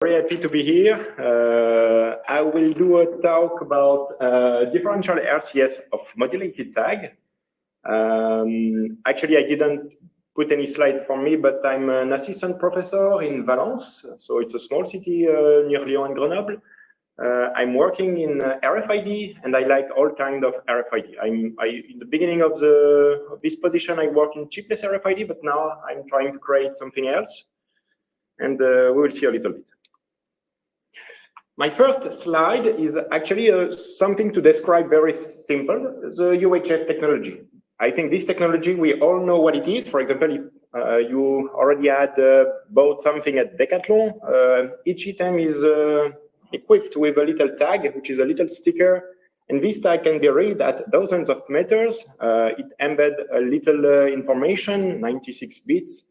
Very happy to be here. I will do a talk about differential RCS of modulated tag. Actually, I didn't put any slide for me, but I'm an assistant professor in Valence. So it's a small city near Lyon and Grenoble. I'm working in RFID, and I like all kinds of RFID. In the beginning of this position, I work in chipless RFID, but now I'm trying to create something else. And we will see a little bit. My first slide is actually something to describe very simple, the UHF technology. I think this technology, we all know what it is. For example, if you already had bought something at Decathlon, each item is equipped with a little tag, which is a little sticker. And this tag can be read at dozens of meters. It embeds a little information, 96 bits.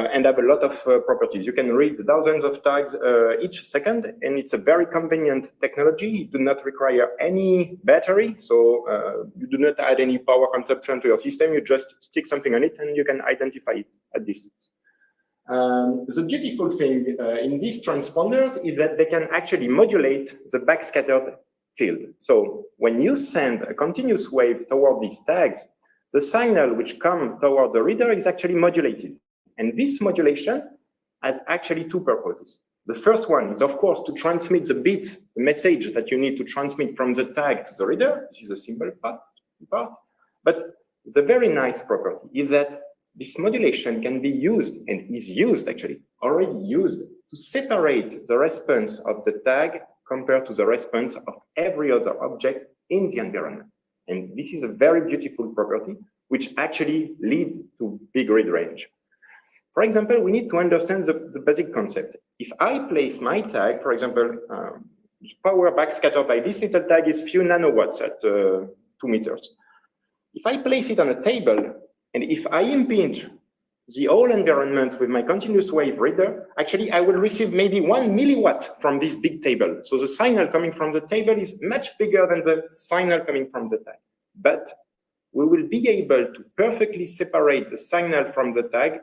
And have a lot of properties. You can read thousands of tags each second, and it's a very convenient technology. You do not require any battery, so you do not add any power consumption to your system. You just stick something on it, and you can identify it at distance. The beautiful thing in these transponders is that they can actually modulate the backscattered field. So when you send a continuous wave toward these tags, the signal which comes toward the reader is actually modulated. And this modulation has actually two purposes. The first one is, of course, to transmit the bits, the message that you need to transmit from the tag to the reader. This is a simple part. But the very nice property is that this modulation can be used, and is used actually, already used, to separate the response of the tag compared to the response of every other object in the environment. And this is a very beautiful property, which actually leads to big read range. For example, we need to understand the basic concept. If I place my tag, for example, power backscattered by this little tag is few nanowatts at 2 meters. If I place it on a table, and if I impinge the whole environment with my continuous wave reader, actually I will receive maybe 1 milliwatt from this big table. So the signal coming from the table is much bigger than the signal coming from the tag. But we will be able to perfectly separate the signal from the tag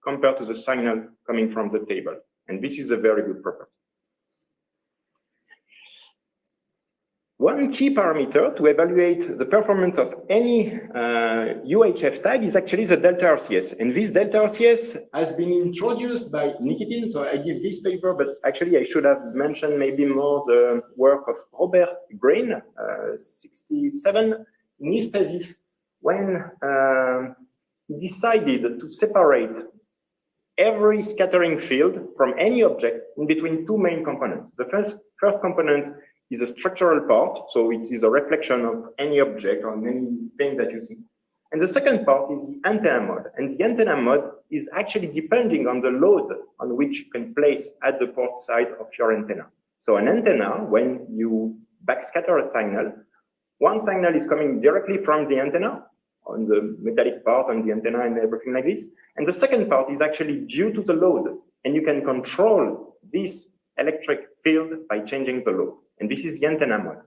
compared to the signal coming from the table. And this is a very good property. One key parameter to evaluate the performance of any UHF tag is actually the delta RCS. And this delta RCS has been introduced by Nicolas. So I give this paper, but actually I should have mentioned maybe more the work of Robert Green, 67, in his thesis, when he decided to separate every scattering field from any object in between two main components. The first component is a structural part, so it is a reflection of any object or anything that you see. And the second part is the antenna mode. And the antenna mode is actually depending on the load on which you can place at the port side of your antenna. So an antenna, when you backscatter a signal, one signal is coming directly from the antenna, on the metallic part, on the antenna and everything like this. And the second part is actually due to the load. And you can control this electric field by changing the load. And this is the antenna mode.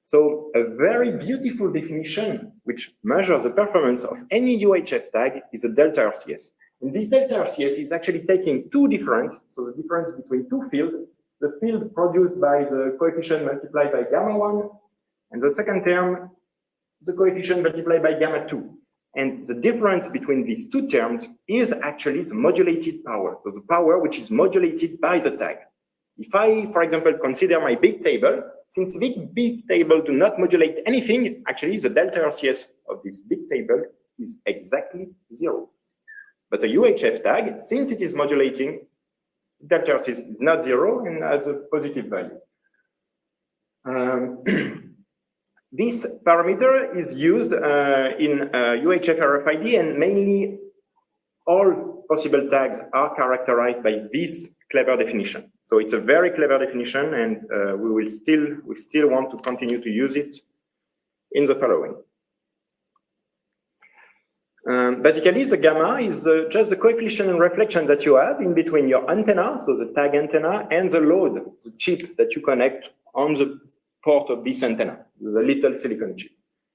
So a very beautiful definition which measures the performance of any UHF tag is a delta RCS. And this delta RCS is actually taking two differences. So the difference between two fields, the field produced by the coefficient multiplied by gamma 1, and the second term, the coefficient multiplied by gamma 2. And the difference between these two terms is actually the modulated power, so the power which is modulated by the tag. If I, for example, consider my big table, since the big table do not modulate anything, actually the delta RCS of this big table is exactly 0. But a UHF tag, since it is modulating, delta RCS is not 0 and has a positive value. This parameter is used in UHF RFID, and mainly all possible tags are characterized by this clever definition. So it's a very clever definition, and we still want to continue to use it in the following. Basically, the gamma is just the coefficient and reflection that you have in between your antenna, so the tag antenna, and the load, the chip that you connect on the port of this antenna, the little silicon chip.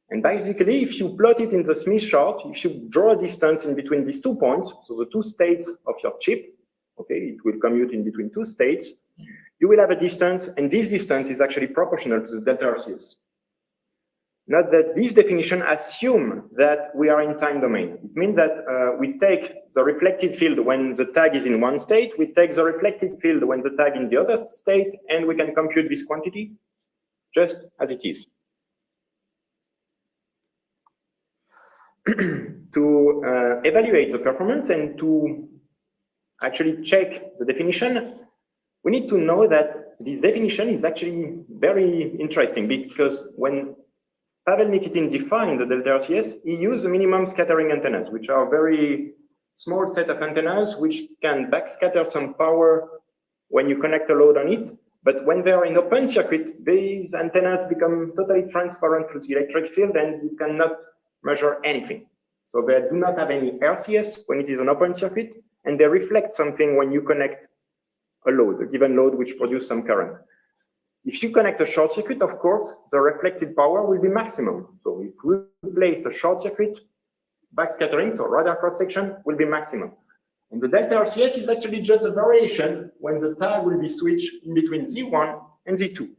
And basically, if you plot it in the Smith chart, if you draw a distance in between these 2 points, so the two states of your chip, okay, it will commute in between two states, you will have a distance, and this distance is actually proportional to the delta RCS. Note that this definition assumes that we are in time domain. It means that we take the reflected field when the tag is in one state, we take the reflected field when the tag in the other state, and we can compute this quantity just as it is. To evaluate the performance and to actually check the definition, we need to know that this definition is actually very interesting, because when Pavel Nikitin defined the delta RCS, he used the minimum scattering antennas, which are a very small set of antennas which can backscatter some power when you connect a load on it. But when they are in open circuit, these antennas become totally transparent to the electric field and you cannot measure anything. So they do not have any RCS when it is an open circuit, and they reflect something when you connect a load, a given load which produces some current. If you connect a short circuit, of course, the reflected power will be maximum. So if we place a short circuit, backscattering, so radar cross-section, will be maximum. And the delta RCS is actually just a variation when the tag will be switched in between Z1 and Z2.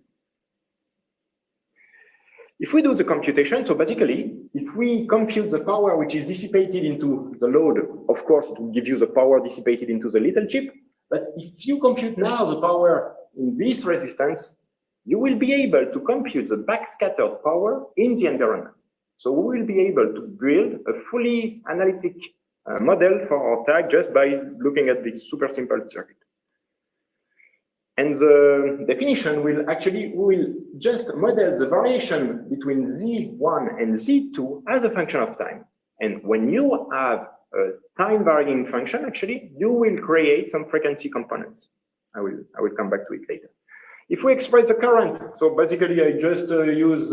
If we do the computation, so basically, if we compute the power which is dissipated into the load, of course, it will give you the power dissipated into the little chip. But if you compute now the power in this resistance, you will be able to compute the backscattered power in the environment. So we will be able to build a fully analytic model for our tag just by looking at this super simple circuit. And the definition will actually, we will just model the variation between Z1 and Z2 as a function of time. And when you have a time varying function, actually, you will create some frequency components. I will come back to it later. If we express the current, so basically I just use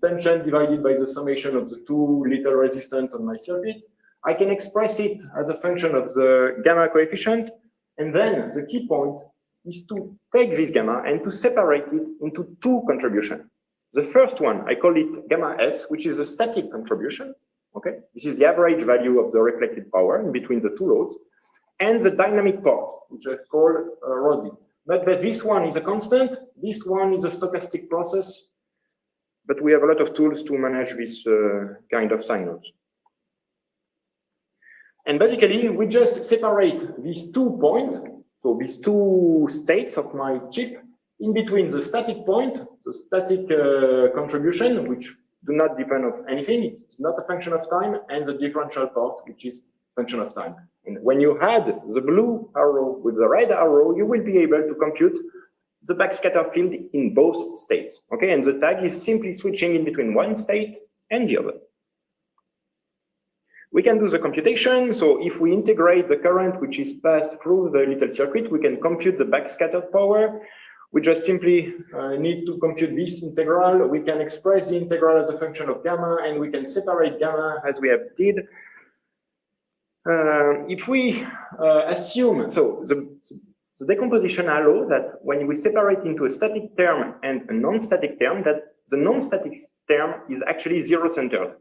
tension divided by the summation of the two little resistance on my circuit. I can express it as a function of the gamma coefficient, and then the key point is to take this gamma and to separate it into two contributions. The first one, I call it gamma S, which is a static contribution. Okay, this is the average value of the reflected power in between the two loads, and the dynamic part, which I call rho d. But this one is a constant, this one is a stochastic process, but we have a lot of tools to manage this kind of signals. And basically, we just separate these 2 points, so these two states of my chip, in between the static point, the static contribution, which do not depend on anything, it's not a function of time, and the differential part, which is function of time. And when you add the blue arrow with the red arrow, you will be able to compute the backscatter field in both states. Okay, and the tag is simply switching in between one state and the other. We can do the computation. So if we integrate the current which is passed through the little circuit, we can compute the backscattered power. We just simply need to compute this integral. We can express the integral as a function of gamma, and we can separate gamma as we have did. If we assume, so the decomposition allows that when we separate into a static term and a non-static term, that the non-static term is actually zero-centered.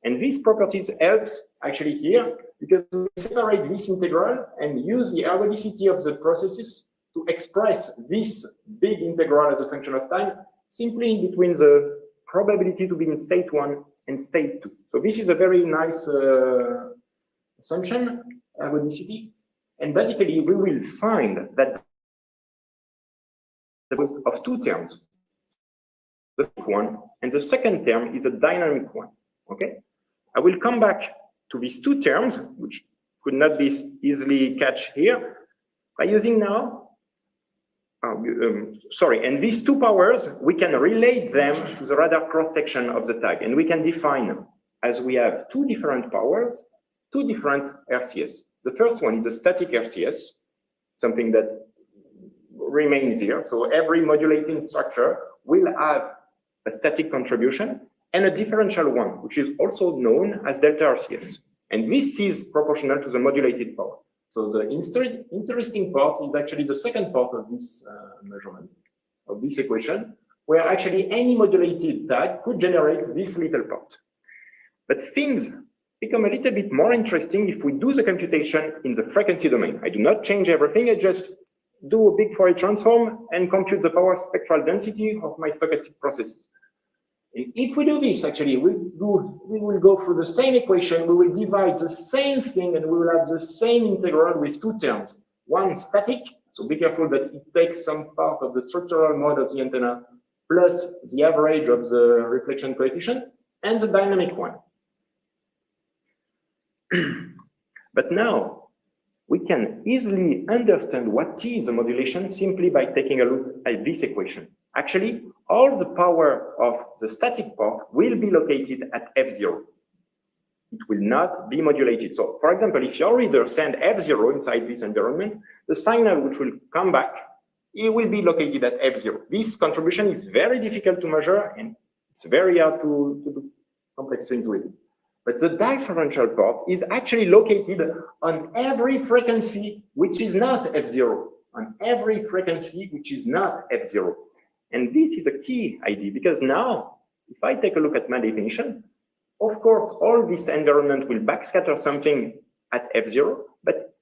And these properties helps actually here, because we separate this integral and use the ergodicity of the processes to express this big integral as a function of time, simply in between the probability to be in state 1 and state 2. So this is a very nice assumption, ergodicity. And basically, we will find that there was of two terms. The first one and the second term is a dynamic one. Okay, I will come back to these two terms, which could not be easily catch here, by using now. And these two powers, we can relate them to the radar cross-section of the tag, and we can define them as we have two different powers, two different RCS. The first one is a static RCS, something that remains here. So every modulating structure will have a static contribution and a differential one, which is also known as delta RCS. And this is proportional to the modulated power. So the interesting part is actually the second part of this measurement, of this equation, where actually any modulated tag could generate this little part. But things become a little bit more interesting if we do the computation in the frequency domain. I do not change everything, I just do a big Fourier transform and compute the power spectral density of my stochastic processes. And if we do this, actually, we will go through the same equation, we will divide the same thing, and we will have the same integral with two terms. One static, so be careful that it takes some part of the structural mode of the antenna plus the average of the reflection coefficient, and the dynamic one. But now, we can easily understand what is a modulation simply by taking a look at this equation. Actually, all the power of the static part will be located at F0. It will not be modulated. So, for example, if your reader sends F0 inside this environment, the signal which will come back, it will be located at F0. This contribution is very difficult to measure, and it's very hard to do complex things with it. But the differential part is actually located on every frequency which is not F0, on every frequency which is not F0. And this is a key idea, because now, if I take a look at my definition, of course, all this environment will backscatter something at F0, but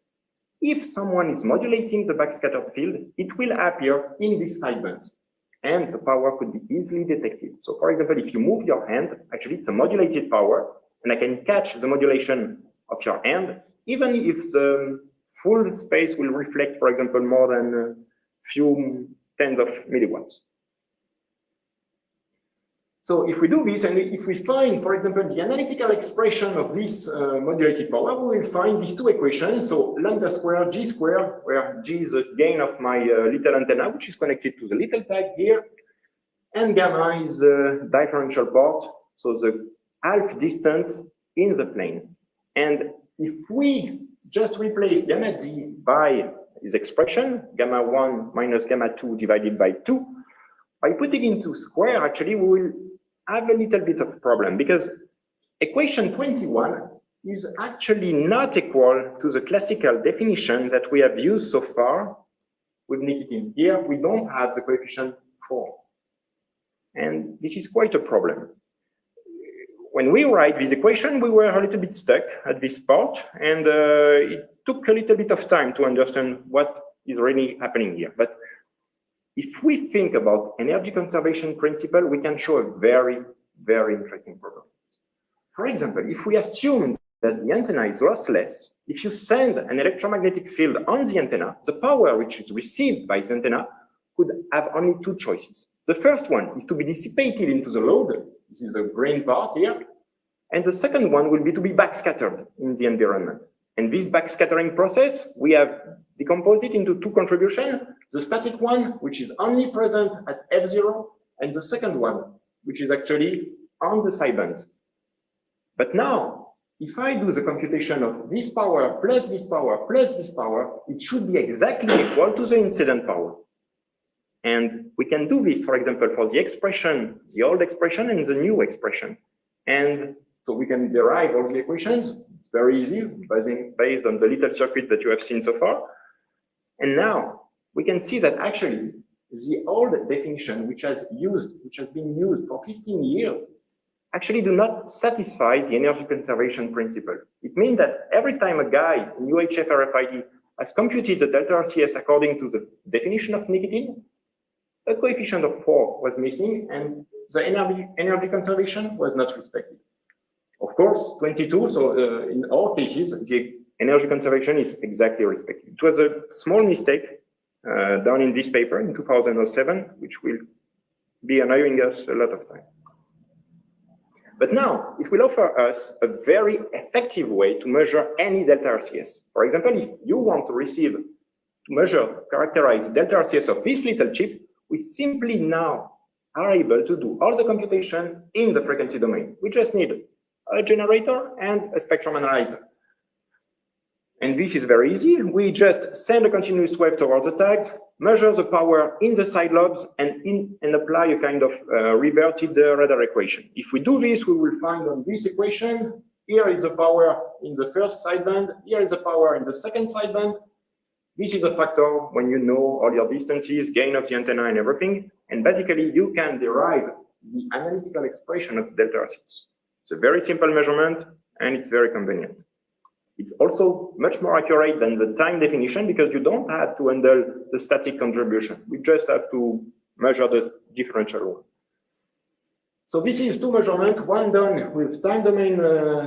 if someone is modulating the backscattered field, it will appear in these sidebands, and the power could be easily detected. So, for example, if you move your hand, actually it's a modulated power, and I can catch the modulation of your hand, even if the full space will reflect, for example, more than a few tens of milliwatts. So if we do this, and if we find, for example, the analytical expression of this modulated power, we will find these two equations. So lambda squared, g squared, where g is the gain of my little antenna, which is connected to the little tag here, and gamma is the differential part, so the half distance in the plane. And if we just replace gamma d by this expression, gamma 1 minus gamma 2 divided by 2, by putting into square, actually, we will have a little bit of problem, because equation 21 is actually not equal to the classical definition that we have used so far with Nikitin. Here, we don't have the coefficient 4. And this is quite a problem. When we write this equation, we were a little bit stuck at this part, and it took a little bit of time to understand what is really happening here. But if we think about energy conservation principle, we can show a very, very interesting problem. For example, if we assume that the antenna is lossless, if you send an electromagnetic field on the antenna, the power which is received by the antenna could have only two choices. The first one is to be dissipated into the load. This is the green part here. And the second one will be to be backscattered in the environment. And this backscattering process, we have decomposed it into two contributions. The static one, which is only present at F0, and the second one, which is actually on the sidebands. But now, if I do the computation of this power plus this power plus this power, it should be exactly equal to the incident power. And we can do this, for example, for the expression, the old expression and the new expression. And so we can derive all the equations. It's very easy, based on the little circuit that you have seen so far. And now we can see that actually the old definition, which has been used for 15 years, actually do not satisfy the energy conservation principle. It means that every time a guy in UHF RFID has computed the delta RCS according to the definition of Nikitin, a coefficient of 4 was missing, and the energy conservation was not respected. Of course, 22, so in all cases, the energy conservation is exactly respected. It was a small mistake done in this paper in 2007, which will be annoying us a lot of time. But now, it will offer us a very effective way to measure any delta RCS. For example, if you want to characterize the delta RCS of this little chip, we simply now are able to do all the computation in the frequency domain. We just need a generator and a spectrum analyzer. And this is very easy. We just send a continuous wave towards the tags, measure the power in the side lobes, and apply a kind of reverted radar equation. If we do this, we will find on this equation, here is the power in the first sideband, here is the power in the second sideband. This is a factor when you know all your distances, gain of the antenna and everything. And basically, you can derive the analytical expression of the delta RCS. It's a very simple measurement, and it's very convenient. It's also much more accurate than the time definition because you don't have to handle the static contribution. We just have to measure the differential one. So this is two measurements, one done with time domain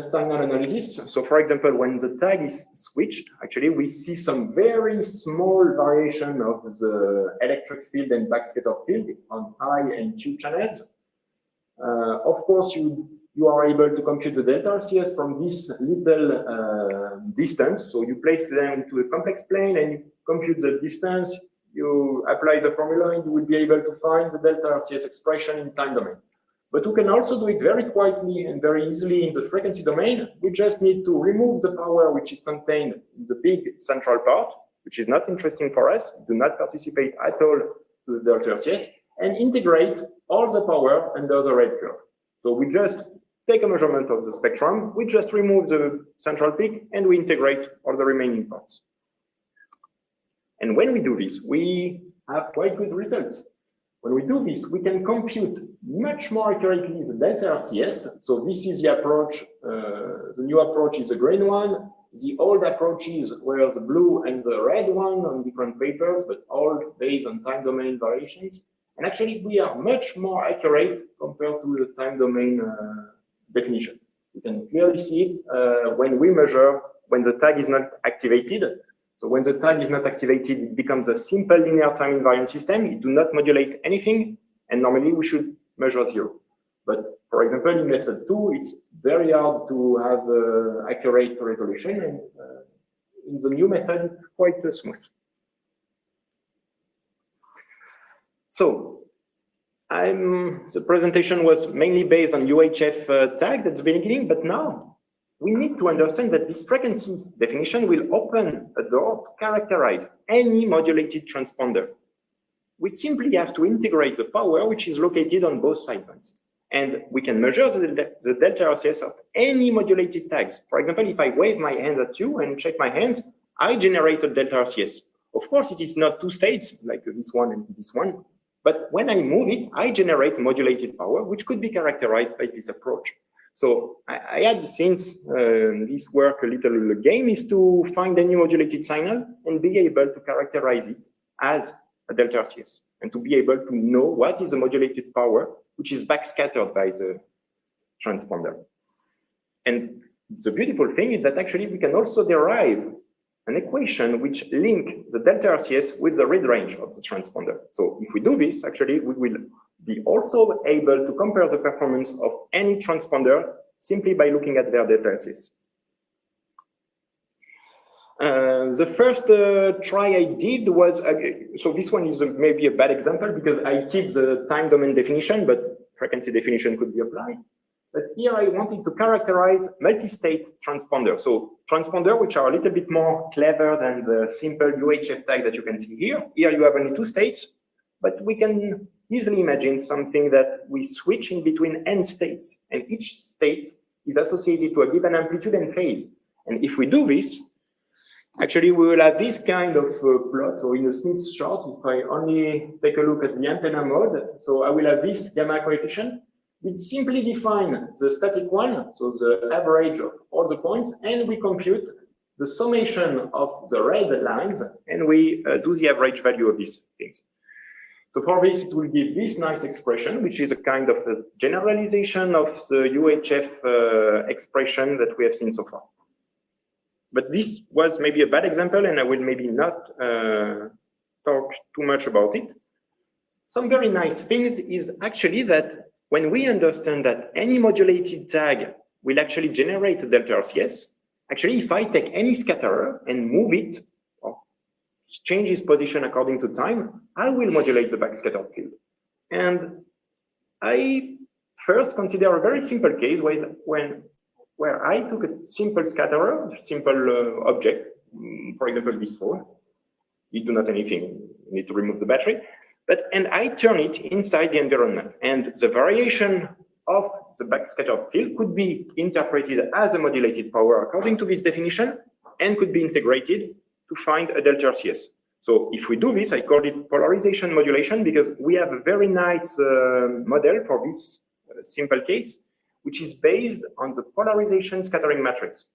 signal analysis. So for example, when the tag is switched, actually we see some very small variation of the electric field and backscatter field on I and Q channels. Of course, you are able to compute the delta RCS from this little distance. So you place them into a complex plane and you compute the distance, you apply the formula, and you will be able to find the delta RCS expression in time domain. But we can also do it very quietly and very easily in the frequency domain. We just need to remove the power which is contained in the big central part, which is not interesting for us, do not participate at all to the delta RCS, and integrate all the power under the red curve. So we just take a measurement of the spectrum, we just remove the central peak, and we integrate all the remaining parts. And when we do this, we have quite good results. When we do this, we can compute much more accurately the delta RCS. So this is the approach. The new approach is the green one. The old approaches were the blue and the red one on different papers, but all based on time domain variations. And actually, we are much more accurate compared to the time domain definition. You can clearly see it when we measure when the tag is not activated. So when the tag is not activated, it becomes a simple linear time invariant system. It do not modulate anything, and normally we should measure 0. But for example, in method 2, it's very hard to have accurate resolution, and in the new method, it's quite smooth. So the presentation was mainly based on UHF tags at the beginning, but now we need to understand that this frequency definition will open a door to characterize any modulated transponder. We simply have to integrate the power which is located on both sidebands. And we can measure the delta RCS of any modulated tags. For example, if I wave my hand at you and check my hands, I generate a delta RCS. Of course, it is not two states like this one and this one. But when I move it, I generate modulated power, which could be characterized by this approach. So I had, since this work, a little game is to find any modulated signal and be able to characterize it as a delta RCS and to be able to know what is the modulated power, which is backscattered by the transponder. And the beautiful thing is that actually we can also derive an equation which link the delta RCS with the read range of the transponder. So if we do this, actually we will be also able to compare the performance of any transponder simply by looking at their delta RCS. The first try I did was, so this one is maybe a bad example because I keep the time domain definition, but frequency definition could be applied. But here I wanted to characterize multi-state transponders. So transponders which are a little bit more clever than the simple UHF tag that you can see here. Here you have only two states, but we can easily imagine something that we switch in between n states, and each state is associated to a given amplitude and phase. And if we do this, actually we will have this kind of plot. So in a Smith chart, if I only take a look at the antenna mode, so I will have this gamma coefficient. We simply define the static one, so the average of all the points, and we compute the summation of the red lines, and we do the average value of these things. So for this, it will give this nice expression, which is a kind of a generalization of the UHF expression that we have seen so far. But this was maybe a bad example, and I will maybe not talk too much about it. Some very nice things is actually that when we understand that any modulated tag will actually generate a delta RCS, actually if I take any scatterer and move it, or change its position according to time, I will modulate the backscattered field. And I first consider a very simple case where I took a simple scatterer, simple object, for example, this phone. You do not anything, you need to remove the battery. And I turn it inside the environment. And the variation of the backscattered field could be interpreted as a modulated power according to this definition and could be integrated to find a delta RCS. So if we do this, I call it polarization modulation because we have a very nice model for this simple case which is based on the polarization scattering matrix.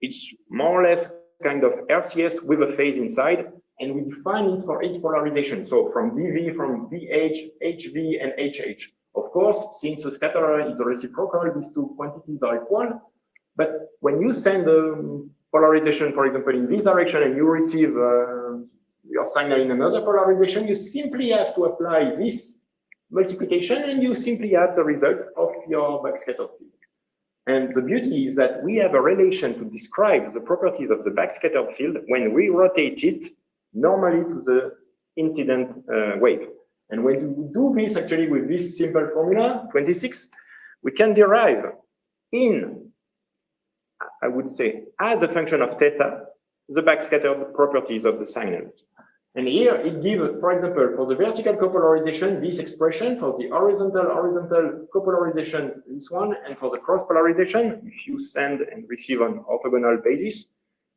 It's more or less kind of RCS with a phase inside, and we define it for each polarization. So from DV, from BH, HV, and HH. Of course, since the scatterer is reciprocal, these two quantities are equal. But when you send the polarization, for example, in this direction, and you receive your signal in another polarization, you simply have to apply this multiplication, and you simply have the result of your backscattered field. And the beauty is that we have a relation to describe the properties of the backscattered field when we rotate it normally to the incident wave. And when we do this actually with this simple formula, 26, we can derive in, I would say, as a function of theta, the backscattered properties of the signals. And here it gives, for example, for the vertical copolarization, this expression, for the horizontal copolarization, this one, and for the cross polarization, if you send and receive on orthogonal basis,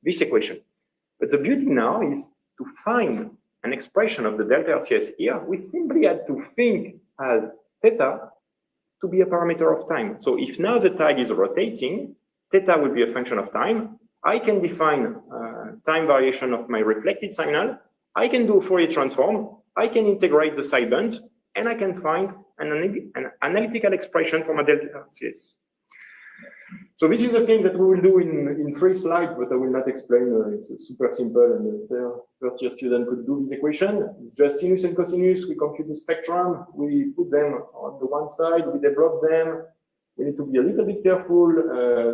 this equation. But the beauty now is to find an expression of the delta RCS here. We simply had to think as theta to be a parameter of time. So if now the tag is rotating, theta will be a function of time. I can define time variation of my reflected signal. I can do a Fourier transform, I can integrate the sidebands, and I can find an analytical expression for my delta RCS. So this is the thing that we will do in 3 slides, but I will not explain. It's super simple, and the first year student could do this equation. It's just sinus and cosinus. We compute the spectrum, we put them on the one side, we develop them. We need to be a little bit careful.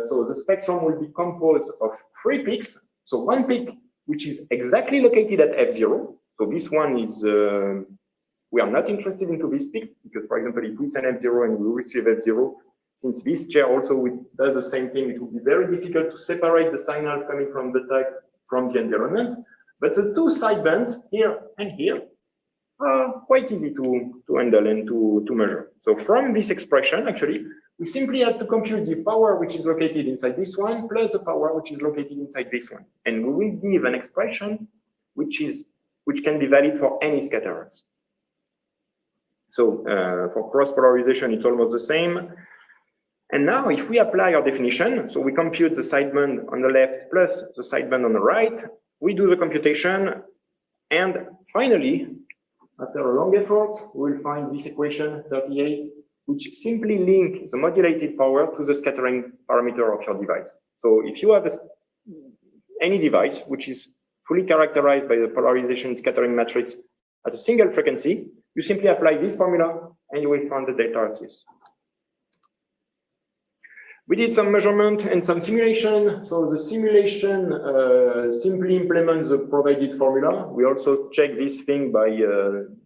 So the spectrum will be composed of 3 peaks. So one peak which is exactly located at F0. So this one is, we are not interested into this peak, because for example, if we send F0 and we receive F0, since this chair also does the same thing, it will be very difficult to separate the signal coming from the tag from the environment. But the 2 sidebands, here and here, are quite easy to handle and to measure. So from this expression, actually, we simply have to compute the power which is located inside this one plus the power which is located inside this one. And we will give an expression which can be valid for any scatterers. So for cross polarization, it's almost the same. And now if we apply our definition, so we compute the sideband on the left plus the sideband on the right, we do the computation, and finally, after a long effort, we will find this equation 38, which simply link the modulated power to the scattering parameter of your device. So if you have any device which is fully characterized by the polarization scattering matrix at a single frequency, you simply apply this formula and you will find the delta RCS. We did some measurement and some simulation. So the simulation simply implements the provided formula. We also check this thing by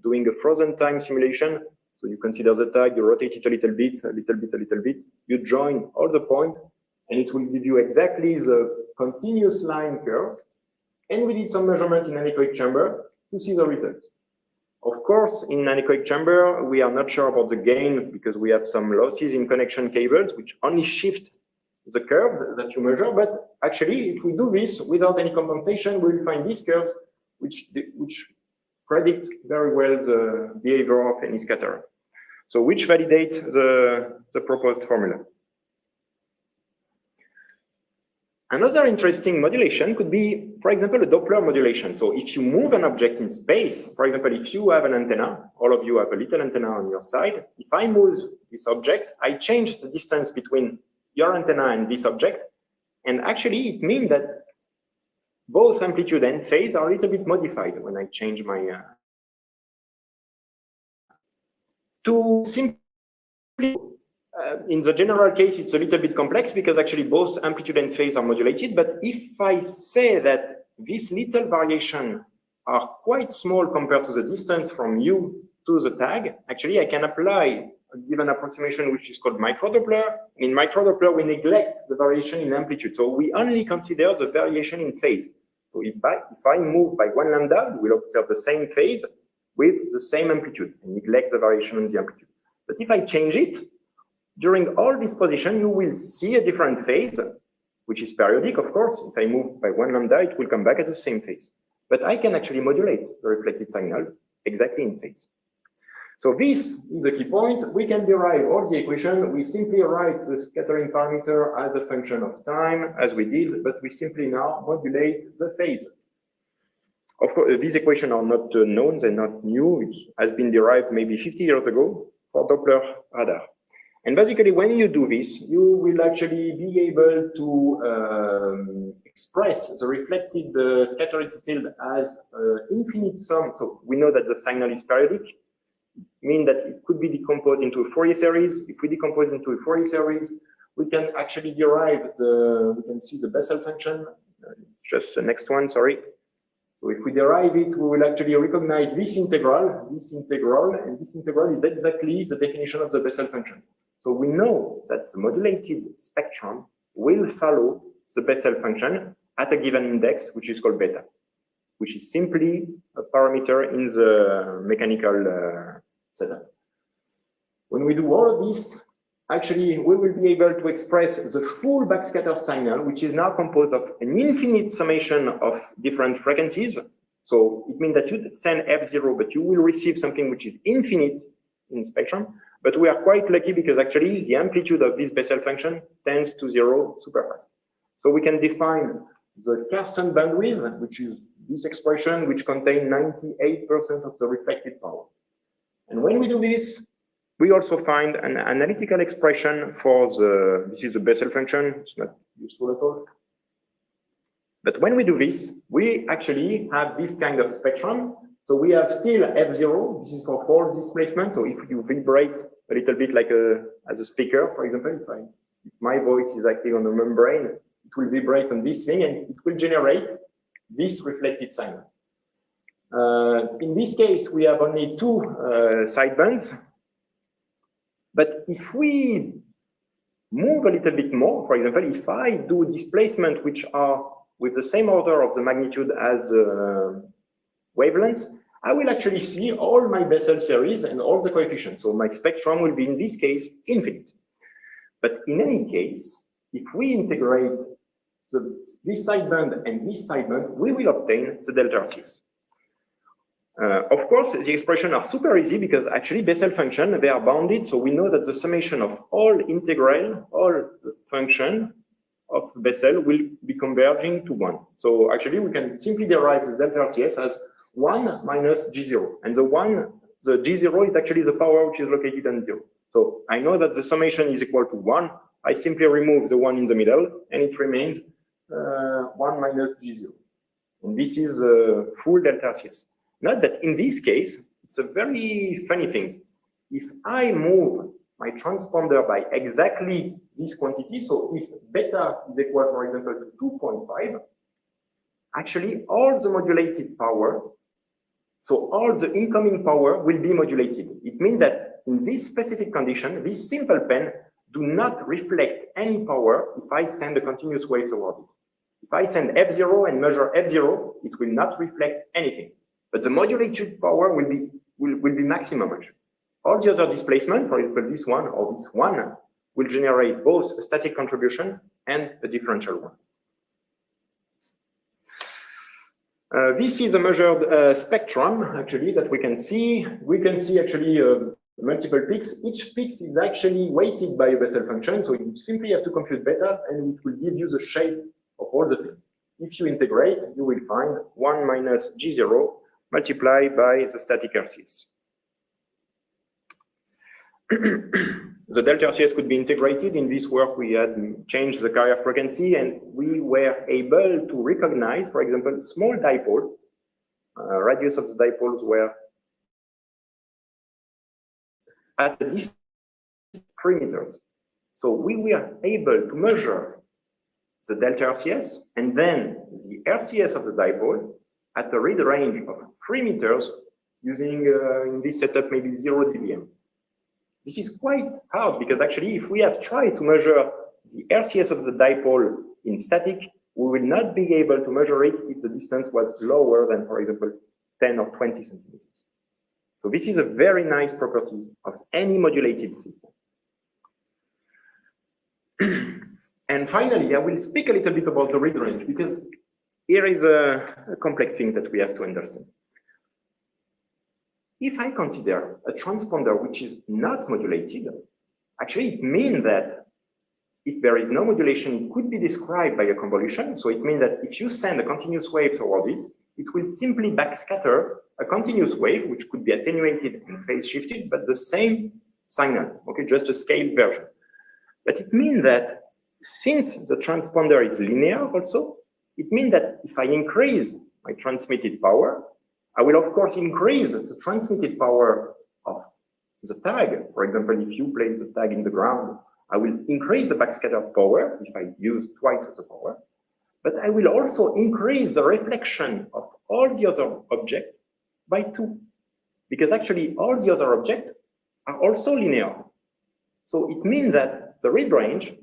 doing a frozen time simulation. So you consider the tag, you rotate it a little bit, you join all the points, and it will give you exactly the continuous line curves. And we did some measurement in anechoic chamber to see the results. Of course, in anechoic chamber, we are not sure about the gain because we have some losses in connection cables, which only shift the curves that you measure. But actually, if we do this without any compensation, we will find these curves, which predict very well the behavior of any scatterer. So which validate the proposed formula. Another interesting modulation could be, for example, a Doppler modulation. So if you move an object in space, for example, if you have an antenna, all of you have a little antenna on your side. If I move this object, I change the distance between your antenna and this object. And actually, it means that both amplitude and phase are a little bit modified when I change my... To simply, in the general case, it's a little bit complex because actually both amplitude and phase are modulated. But if I say that these little variations are quite small compared to the distance from you to the tag, actually I can apply a given approximation which is called microdoppler. In microdoppler, we neglect the variation in amplitude. So we only consider the variation in phase. So if I move by 1 lambda, we will observe the same phase with the same amplitude and neglect the variation in the amplitude. But if I change it, during all this position, you will see a different phase, which is periodic, of course. If I move by 1 lambda, it will come back at the same phase. But I can actually modulate the reflected signal exactly in phase. So this is a key point. We can derive all the equation. We simply write the scattering parameter as a function of time, as we did, but we simply now modulate the phase. Of course, these equations are not known, they're not new. It has been derived maybe 50 years ago for Doppler radar. And basically, when you do this, you will actually be able to express the reflected scattering field as infinite sum. So we know that the signal is periodic, mean that it could be decomposed into a Fourier series. If we decompose into a Fourier series, we can actually derive we can see the Bessel function, just the next one, sorry. So if we derive it, we will actually recognize this integral, and this integral is exactly the definition of the Bessel function. So we know that the modulated spectrum will follow the Bessel function at a given index, which is called beta, which is simply a parameter in the mechanical setup. When we do all of this, actually, we will be able to express the full backscatter signal, which is now composed of an infinite summation of different frequencies. So it means that you send F0, but you will receive something which is infinite in spectrum. But we are quite lucky because actually the amplitude of this Bessel function tends to 0 super fast. So we can define the Carson bandwidth, which is this expression, which contains 98% of the reflected power. And when we do this, we also find an analytical expression for this is the Bessel function. It's not useful at all. But when we do this, we actually have this kind of spectrum. So we have still F0. This is for false displacement. So if you vibrate a little bit like as a speaker, for example, if my voice is acting on a membrane, it will vibrate on this thing and it will generate this reflected signal. In this case, we have only two sidebands. But if we move a little bit more, for example, if I do displacement which are with the same order of the magnitude as wavelengths, I will actually see all my Bessel series and all the coefficients. So my spectrum will be, in this case, infinite. But in any case, if we integrate this sideband and this sideband, we will obtain the delta RCS. Of course, the expressions are super easy because actually Bessel function, they are bounded. So we know that the summation of all integral, all the function of Bessel will be converging to 1. So actually we can simply derive the delta RCS as 1 minus G0. And the G0 is actually the power which is located on 0. So I know that the summation is equal to 1. I simply remove the 1 in the middle and it remains 1 minus G0. And this is full delta RCS. Not that in this case, it's a very funny thing. If I move my transponder by exactly this quantity, so if beta is equal, for example, to 2.5, actually all the modulated power, so all the incoming power will be modulated. It means that in this specific condition, this simple pen do not reflect any power if I send a continuous wave toward it. If I send F0 and measure F0, it will not reflect anything. But the modulated power will be maximum. All the other displacement, for example, this one or this one, will generate both a static contribution and a differential one. This is a measured spectrum, actually, that we can see. We can see actually multiple peaks. Each peak is actually weighted by a Bessel function, so you simply have to compute beta, and it will give you the shape of all the things. If you integrate, you will find 1 minus G0 multiplied by the static RCS. The delta RCS could be integrated. In this work, we had changed the carrier frequency, and we were able to recognize, for example, small dipoles. Radius of the dipoles were at a distance of 3 meters. So we were able to measure the delta RCS and then the RCS of the dipole at a read range of 3 meters using, in this setup, maybe 0 dBm. This is quite hard because actually, if we have tried to measure the RCS of the dipole in static, we will not be able to measure it if the distance was lower than, for example, 10 or 20 centimeters. So this is a very nice property of any modulated system. And finally, I will speak a little bit about the read range because here is a complex thing that we have to understand. if I consider a transponder which is not modulated, actually it means that if there is no modulation, it could be described by a convolution. So it means that if you send a continuous wave toward it, it will simply backscatter a continuous wave, which could be attenuated and phase shifted, but the same signal, okay, just a scaled version. But it means that since the transponder is linear also, it means that if I increase my transmitted power, I will of course increase the transmitted power of the tag. For example, if you place the tag in the ground, I will increase the backscatter power if I use twice the power, but I will also increase the reflection of all the other objects by 2, because actually all the other objects are also linear. So it means that the read range,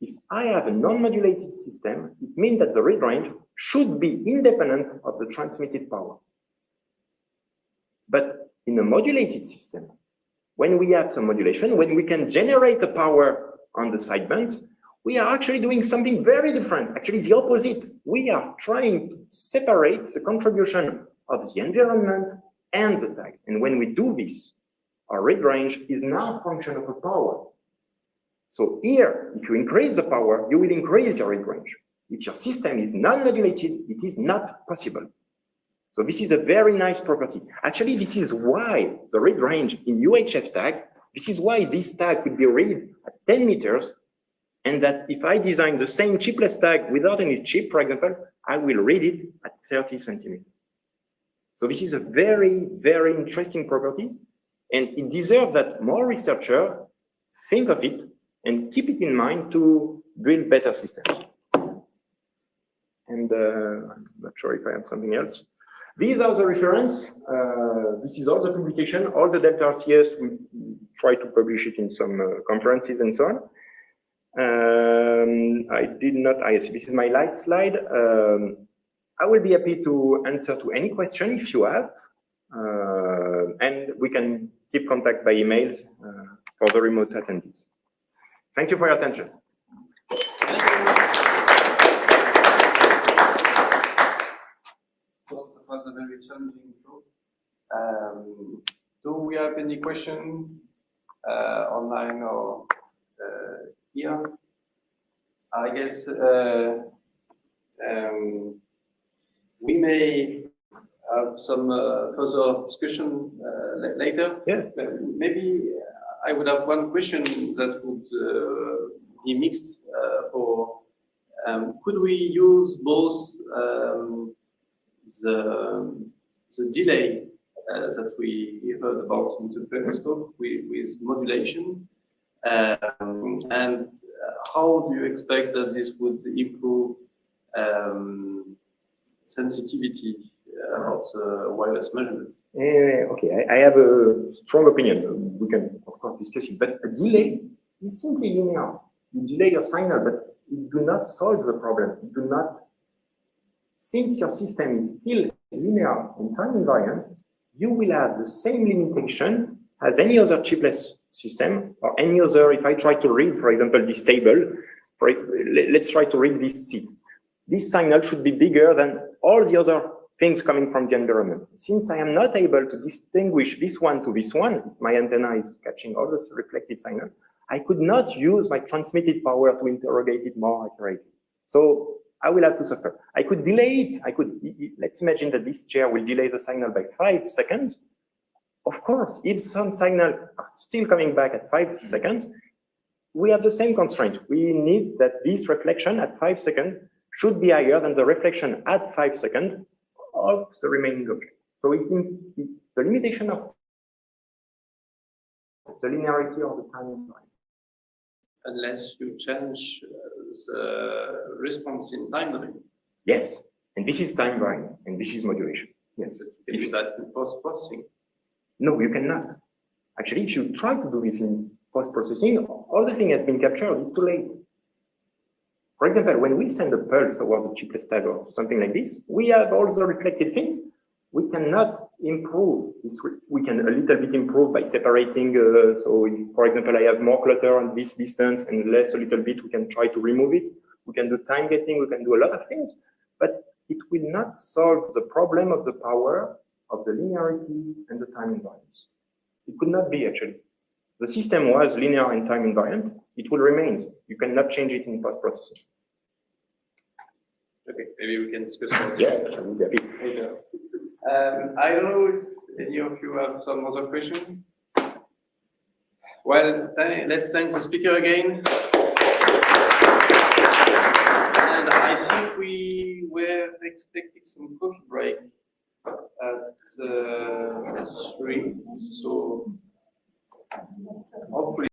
if I have a non-modulated system, it means that the read range should be independent of the transmitted power. But in a modulated system, when we have some modulation, when we can generate the power on the sidebands, we are actually doing something very different. Actually, the opposite. We are trying to separate the contribution of the environment and the tag. And when we do this, our read range is now a function of a power. So here, if you increase the power, you will increase your read range. If your system is non-modulated, it is not possible. So this is a very nice property. Actually, this is why the read range in UHF tags, this is why this tag could be read at 10 meters, and that if I design the same chipless tag without any chip, for example, I will read it at 30 centimeters. So this is a very, very interesting property, and it deserves that more researchers think of it and keep it in mind to build better systems. And I'm not sure if I have something else. These are the reference. This is all the publication, all the Delta RCS. We try to publish it in some conferences and so on. I did not, this is my last slide. I will be happy to answer to any question if you have. And we can keep contact by emails for the remote attendees. Thank you for your attention. So that was a very challenging talk. Do we have any question online or here? I guess we may have some further discussion later. Yeah. Maybe I would have one question that would be mixed for. Could we use both the delay that we heard about in the previous talk with modulation, and how do you expect that this would improve sensitivity of the wireless measurement? Okay, I have a strong opinion. We can, of course, discuss it, but a delay is simply linear. You delay your signal, but it do not solve the problem. It do not. Since your system is still linear and time invariant, you will have the same limitation as any other chipless system or any other. If I try to read, for example, this table, let's try to read this seat. This signal should be bigger than all the other things coming from the environment. Since I am not able to distinguish this one to this one, if my antenna is catching all this reflected signal, I could not use my transmitted power to interrogate it more accurately. So I will have to suffer. I could delay it. Let's imagine that this chair will delay the signal by 5 seconds. Of course, if some signal are still coming back at 5 seconds, we have the same constraint. We need that this reflection at 5 seconds should be higher than the reflection at 5 seconds of the remaining object. So the limitation of the linearity of the time. Unless you change the response in time domain. Yes, and this is time varying, and this is modulation. Yes. Can you use that in post-processing? No, you cannot. Actually, if you try to do this in post-processing, all the thing has been captured, it's too late. For example, when we send a pulse toward the chipless tag or something like this, we have all the reflected things. We cannot improve this. We can a little bit improve by separating. So, if, for example, I have more clutter on this distance and less a little bit, we can try to remove it. We can do time gating. We can do a lot of things, but it will not solve the problem of the power of the linearity and the time invariance. It could not be, actually. The system was linear and time invariant. It will remain. You cannot change it in post-processing. Okay, maybe we can discuss about this. Yeah, I'm happy. I don't know if any of you have some other question. Well, let's thank the speaker again. And I think we were expecting some coffee break at 3, so hopefully